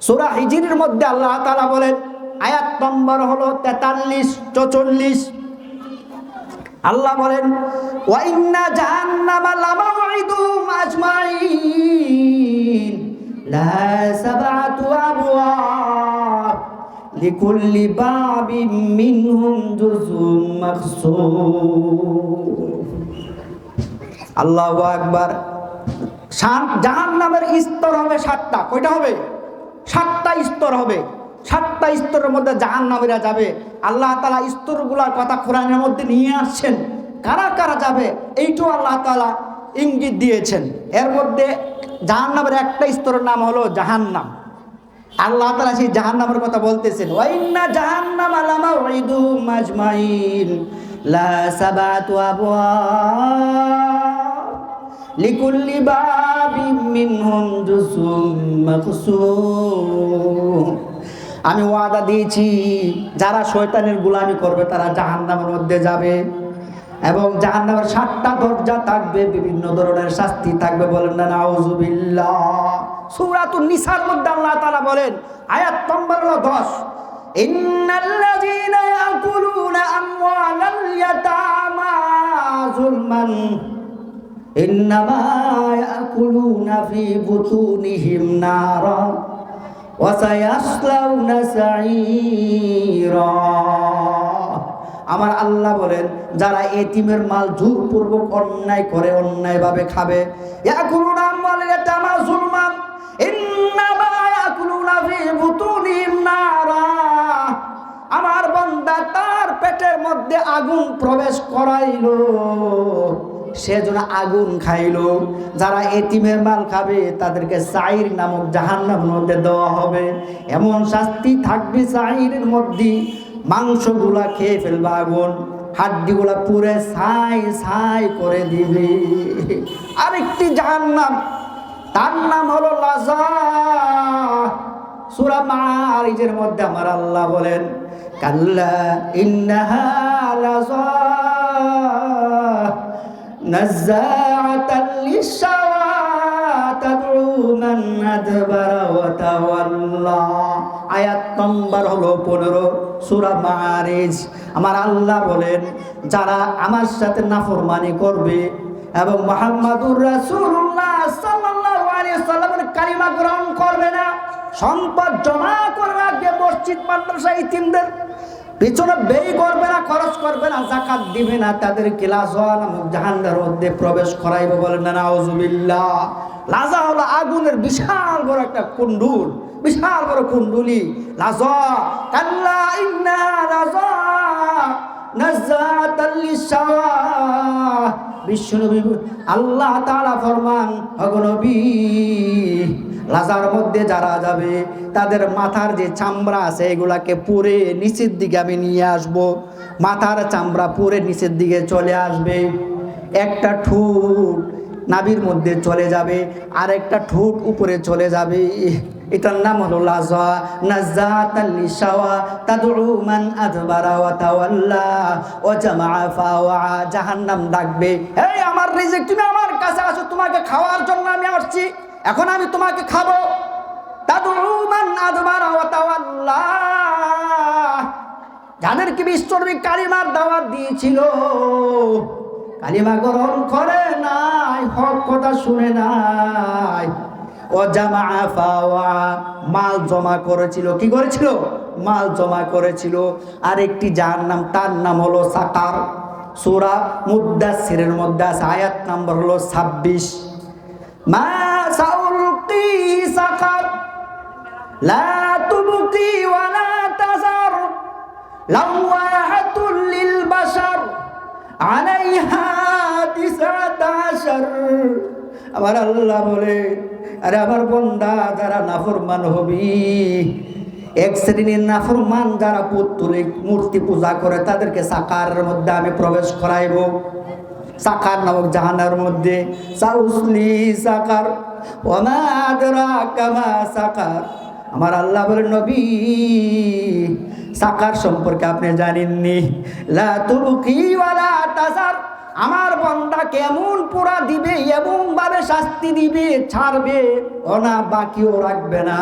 সূরা হিজরের মধ্যে আল্লাহ তাআলা বলেন, আয়াত নম্বর হলো 43 44, আল্লাহ বলেন ওয়া ইন্না জাহান্নামা লামাউইদুহুম আজমাইন লাহা সাবআতু আবওয়াব লিকুল্লি বাবিন মিনহুম জুজুম মাকসুম। আল্লাহু আকবার। জাহান্নামের স্তর হবে 7টা। কয়টা হবে? 7টা স্তর হবে। 7টা স্তরের মধ্যে জাহান্নামীরা যাবে। আল্লাহ তাআলা স্তরগুলোর কথা কোরআনের মধ্যে নিয়ে আসছেন। কারা কারা যাবে এইটাও আল্লাহ তাআলা ইঙ্গিত দিয়েছেন। এর মধ্যে জাহান্নামের একটা স্তরের নাম হলো জাহান্নাম। আল্লাহ তাআলা সেই জাহান্নামের কথা বলতেছেন, ওয়া ইন্না জাহান্নামা লামাউইদুহুম আজমাইন লাহা সাবআতু আবওয়াব লিকুল্লি বাবিন মিনহুম জুজুম মাকসুম। আমি ওয়াদা দিয়েছি যারা শয়তানের গোলামি করবে তারা জাহান্নামের মধ্যে যাবে এবং জাহান্নামের 7টা দরজা থাকবে, বিভিন্ন ধরনের শাস্তি থাকবে। বলেন না নাউজুবিল্লাহ। সূরাতুন নিসার মধ্যে আল্লাহ তাআলা বলেন, আয়াত নম্বর 10, ইন্নাল্লাযীনা ইয়াকুলুনা আমওয়ালাল ইয়াতামা যুলমান ইন্নামা ইয়াকুলুনা ফি বুতুনিহিম নারা ওয়া সায়াসলাউনা সাঈরা। আমার আল্লাহ বলেন, যারা এতিমের মাল জোরপূর্বক অন্যায় করে, অন্যায়ভাবে খাবে, ইয়াকুলুনা আমওয়ালাল ইয়াতামা যুলমান ইন্নামা ইয়াকুলুনা ফি বুতুনিহিম নারা। আমার বান্দা তার পেটের মধ্যে আগুন প্রবেশ করাইলো, সেজন্য আগুন খাইলো। যারা এতিমের মাল খাবে তাদেরকে সাঈর নামক জাহান্নামের মধ্যে দেওয়া হবে। এমন শাস্তি থাকবে সাঈরের মধ্যে, মাংসগুলা খেয়ে ফেলবে আগুন, হাড্ডিগুলা পুরে ছাই ছাই করে দিবে। আরেকটি জাহান্নাম, তার নাম হলো লাযা। সূরা মাআরিজের মধ্যে আমার আল্লাহ বলেন, কাল্লা ইন্নাহা লাযা নাযাআতাল লিশাওয়া তাদউ মান আদবারা ওয়া তাওয়াল্লা। আয়াত নম্বর হলো 15, সূরা মাআরিজ। আমার আল্লাহ বলেন, যারা আমার সাথে নাফরমানি করবে এবং মুহাম্মাদুর রাসূলুল্লাহ সাল্লাল্লাহু আলাইহি সাল্লামের কালিমা গ্রহণ করবে না, সম্পদ জমা করে রাখবে মসজিদ মাদ্রাসা ইতিমদের পিছনে ব্যয় করবে না, খরচ করবে না, যাকাত দিবে না, তাদেরকে লাযা নামক জাহান্নামের মধ্যে প্রবেশ করাইবে। বলেন না নাউজুবিল্লাহ। লাযা হলো আগুনের বিশাল বড় একটা কুণ্ডুল, বিশাল বড় কুণ্ডুলি লাযা। কাল্লা ইন্না লাযা নাযাআতাল লিশাওয়া। বিশ্বনবী আল্লাহ তাআলা ফরমান, ওগো নবী, লাজার মধ্যে যারা যাবে তাদের মাথার যে চামড়া আছে এগুলাকে পুরে নিচের দিকে আমি নিয়ে আসব। মাথার চামড়া পুরে নিচের দিকে চলে আসবে। একটা ঠোঁট নাভির মধ্যে চলে যাবে, আর একটা ঠোঁট উপরে চলে যাবে। এটার নাম হলো লাযা। নাযাআতাল লিশাওয়া তাদউ মান আদবারা ওয়া তাওয়াল্লা ওয়া জামাআ ফাওয়া। জাহান্নাম ডাকবে, এই আমার রিজিক, তুমি আমার কাছে আসো, তোমাকে খাওয়ার জন্য আমি আসছি, এখন আমি তোমাকে খাবো। তাদউ মান আদবারা ওয়া তাওয়াল্লা। যাদেরকে বিশ্বনবী কালিমার দাওয়াত দিয়েছিল, কালিমা গ্রহণ করে নাই, হক কথা শুনে নাই, ও জামাআ ফাওয়া, মাল জমা করেছিল। কি করেছিল? মাল জমা করেছিল। আর একটি জাহান্নাম, তার নাম হলো সাকার। সূরা মুদ্দাসসিরের মধ্যে আছে, আয়াত নাম্বার হলো 26, মা সাউলকি সাকার লা তুবকি ওয়া লা তাযার লাওয়াহাতুল লিল বাশার আলাইহা 19। আমার আল্লাহ বলে, আরে আমার বান্দা যারা নাফরমান হবি, এক শ্রেণীর নাফরমান যারা পৌত্তলিক মূর্তি পূজা করে, তাদেরকে সাকারের মধ্যে আমি প্রবেশ করাইব। সাকার নামক জাহান্নামের মধ্যে। সাউসলি সাকার ওয়া মা আদরাকা মা সাকার। আমার আল্লাহ বলেন, নবী, সাকার সম্পর্কে আপনি জানেননি। লা তুবকি ওয়া লা তাযার, আমার বান্দা কেমন পোড়া দিবে, এমন ভাবে শাস্তি দিবে, ছাড়বে ওনা বাকিও রাখবে না,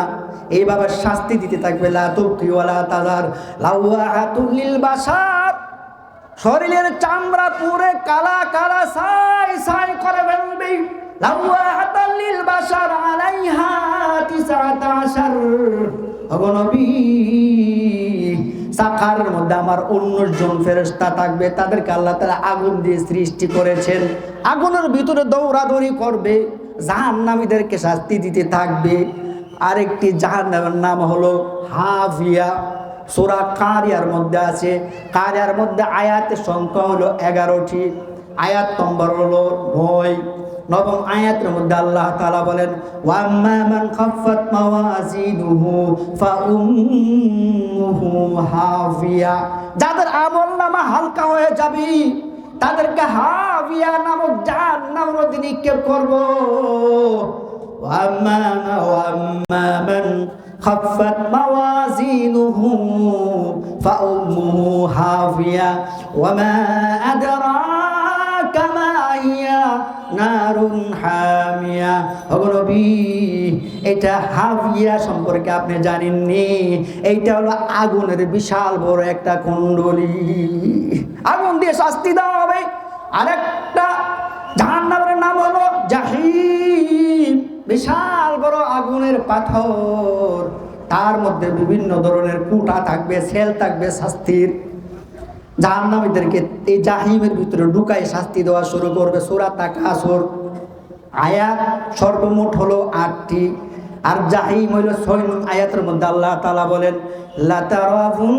এইভাবে শাস্তি দিতে থাকবে। লা তুবকি ওয়ালা তাজার লাওয়াতুল লিল বাশার, শরীরের চামড়া পুরে কালা কালা ছাই ছাই করে ফেলবে। লাওয়াতুল লিল বাশার আলাইহা 19 অগনবী, সাকার মধ্যে আমার 19 জন ফেরেশতা থাকবে, তাদেরকে আল্লাহ তাআলা আগুন দিয়ে সৃষ্টি করেছেন। আগুনের ভিতরে দৌড়াদৌড়ি করবে, জাহান্নামীদেরকে শাস্তি দিতে থাকবে। আরেকটি জাহান্নামের নাম হলো হাভিয়া। সূরা কারিয়ার মধ্যে আছে। কারিয়ার মধ্যে আয়াতের সংখ্যা হলো 11টি, আয়াত নম্বর হলো 9। নবম আয়াতের মধ্যে আল্লাহ তাআলা বলেন, ওয়াম্মা মান খাফফাত মাওয়াজিনুহু ফাউম্মুহু হাভিয়া, যাদের আমলনামা হালকা হয়ে যাবে তাদেরকে হাভিয়া নামক জাহান্নামের মধ্যে নিক্ষেপ করব। ওয়াম্মা মান খাফফাত মাওয়াজিনুহু ফাউম্মুহু হাভিয়া ওয়ামা আদরাকা মা হিয়া নারুন হামিয়া। নবী, এটা হাভিয়া সম্পর্কে আপনি জানেননি? এইটা হলো আগুনের বিশাল বড় একটা কুণ্ডলী, আগুন দিয়ে শাস্তি দেওয়া হবে। আরেকটা জাহান্নামের নাম হলো জাহিম, বিশাল বড় আগুনের পাথর, তার মধ্যে বিভিন্ন ধরনের কুটা থাকবে, সেল থাকবে শাস্তির। জাহান্নামীদেরকে এই জাহিমের ভিতরে ঢুকাই শাস্তি দেওয়া শুরু করবে। সূরা তাকাসুর আয়াত সর্বমোট হলো 8টি, আর জাহিম হইল 6 নং আয়াতের মধ্যে আল্লাহ তাআলা বলেন, লাতারাফুন্নাল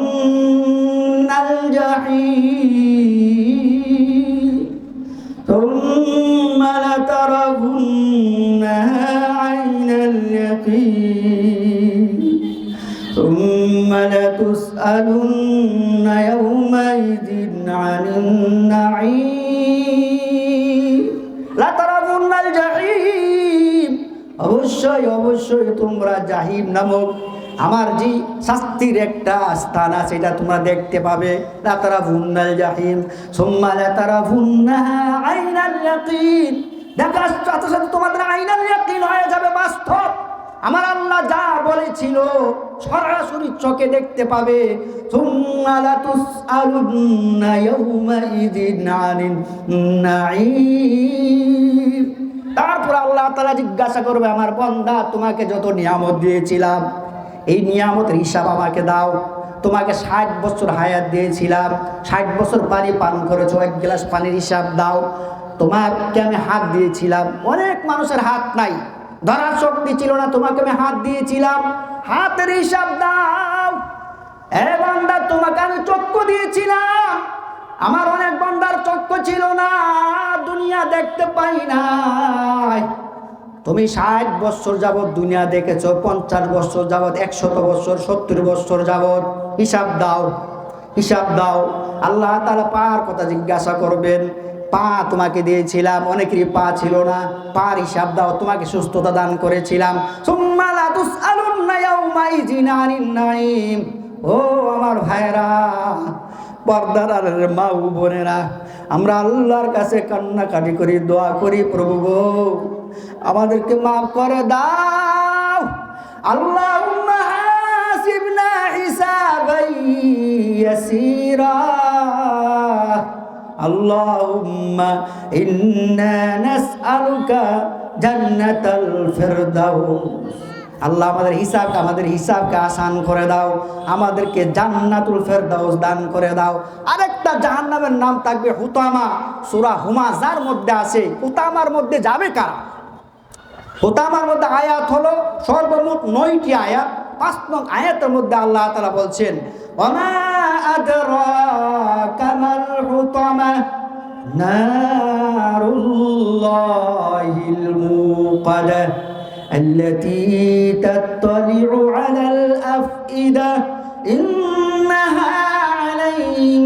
জাহিম থুম্মা লাতারাফুন্নাহা আইনাল ইয়াকিন থুম্মা লাতুসআলুন্না ইয়াওমাইযিন আনিন নাঈম। লাতারাফুন্নাল জাহিম, অবশ্যই অবশ্যই তোমরা জাহিম নামক আমার যে শাস্তির একটা স্থান আছে এটা তোমরা দেখতে পাবে। লাতারাফুন্নাল জাহিম সুম্মা লাতারাফুন্নাহা আইনাল ইয়াকিন, দেখার সাথে সাথে তোমাদের আইনাল ইয়াকিন হয়ে যাবে বাস্তব। আমার আল্লাহ যা বলেছিল সরাসরি চোখে দেখতে পাবে। সুম্মা লাতুসআলুন্না ইয়াওমাইযিন আনিন নাঈম, তারপর আল্লাহ তাআলা জিজ্ঞাসা করবে, আমার বান্দা তোমাকে যত নিয়ামত দিয়েছিলাম এই নিয়ামতের হিসাব আমাকে দাও। তোমাকে 60 বছর হায়াত দিয়েছিলাম, 60 বছর পানি পান করেছো, 1 গ্লাস পানির হিসাব দাও। তোমাকে আমি হাত দিয়েছিলাম, অনেক মানুষের হাত নাই, ধরার শক্তি ছিল না, তোমাকে আমি হাত দিয়েছিলাম, হাতের হিসাব দাও। এ বান্দা তোমাকে আমি চক্ষু দিয়েছিলাম, আমার অনেক বান্দার চক্ষু ছিল না, দুনিয়া দেখতে পাই নাই। তুমি 60 বছর যাবৎ দুনিয়া দেখেছো, 50 বছর যাবৎ, 100 বছর, 70 বছর যাবৎ, হিসাব দাও, হিসাব দাও। আল্লাহ তাআলা পার কথা জিজ্ঞাসা করবেন। পা তোমাকে দিয়েছিলাম, অনেকেরই পা ছিল না, পার হিসাব দাও। তোমাকে সুস্থতা দান করেছিলাম। সুম্মা লা তুসআলুন্না ইয়াওমাইযিন আনিন নাঈম। ও আমার ভাইরা, পর্দার মা ও বোনেরা, আমরা আল্লাহর কাছে কান্নাকাটি করি, দোয়া করি, প্রভু গো আমাদেরকে মাফ করে দাও। আল্লাহুম্মা হাসিবনা হিসাবান ইয়াসীরা। আল্লাহুম্মা ইন্না নাসআলুকা জান্নাতাল ফিরদাউস। আল্লাহ আমাদের হিসাবকে আসান করে দাও, আমাদেরকে জান্নাতুল ফেরদাউস দান করে দাও। আরেকটা জাহান্নামের নাম থাকবে হুতামা, সূরা হুমাযার মধ্যে আছে। হুতামার মধ্যে যাবে কারা? হুতামার মধ্যে আয়াত হলো সর্বমোট 9টি আয়াত। 5 নং আয়াতের মধ্যে আল্লাহ তাআলা বলছেন, ওয়ামা আদরাকা মাল হুতামা নারুল্লাহিল মুকাদা التي تطلع على الأفئدة إنها عليهم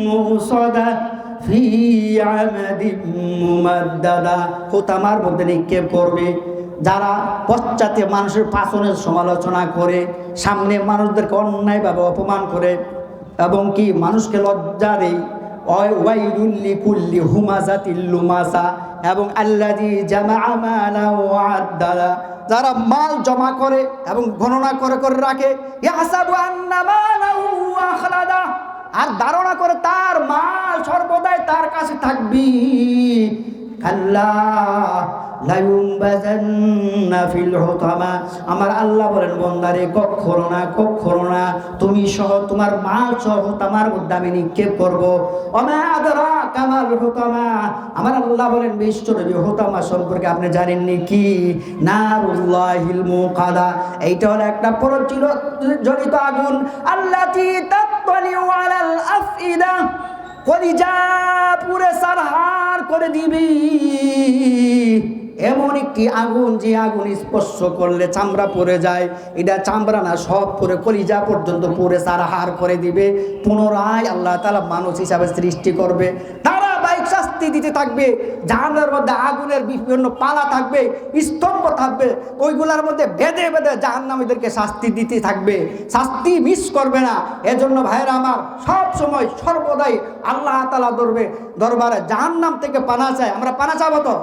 مؤصدة في عمد ممددة। হুতামার মধ্যে নিক্ষেপ করবে যারা পশ্চাতে মানুষের পাছনের সমালোচনা করে, সামনে মানুষদেরকে অন্যায়ভাবে অপমান করে এবং কি মানুষকে লজ্জা দেয়, ওয়াইলুল লিকুল্লি হুমাযাতিল লুমাযা, এবং আল্লাযী জামাআ মালান ওয়া আদ্দাদা, যারা মাল জমা করে এবং গণনা করে করে রাখে, ইয়াহসাবু আন্না মালাহু আখলাদা, আর ধারণা করে তার মাল সর্বদাই তার কাছে থাকবে। কাল্লা লা ইউনবাযান্না ফিল হুতামা, আমার আল্লাহ বলেন বান্দারে কখনো না, কখনো না, তুমি সহ তোমার মাল সহ হুতামার মধ্যে আমি নিক্ষেপ করব। ওমা আদরাকা মাল হুতামা, আমার আল্লাহ বলেন বিশ্বনবী হুতামা সম্পর্কে আপনি জানেননি কি? নারুল্লাহিল মুকাদা, এইটা হলো একটা প্রজ্বলিত আগুন, আল্লাতী তাত্তালিউ আলাল আফইদা, কলিজা পুরে সারহার করে দিবি। এমন একটি আগুন, যে আগুন স্পর্শ করলে চামড়া পড়ে যায়, এটা চামড়া না, সব পুরে কলিজা পর্যন্ত পুরে সারহার করে দিবে। পুনরায় আল্লাহ তাআলা মানুষ হিসাবে সৃষ্টি করবে, ধারাবাহিক শাস্তি দিতে থাকবে। জাহান্নামের মধ্যে আগুনের বিভিন্ন পালা থাকবে, স্তম্ভ থাকবে, ওইগুলোর মধ্যে বেঁধে বেঁধে জাহান্নামীদেরকে শাস্তি দিতে থাকবে, শাস্তি মিস করবে না। এজন্য ভাইরা আমার, সব সময় সর্বদাই আল্লাহ তাআলা দরবারে জাহান্নাম থেকে পানা চাই। আমরা পানা চাবো তো?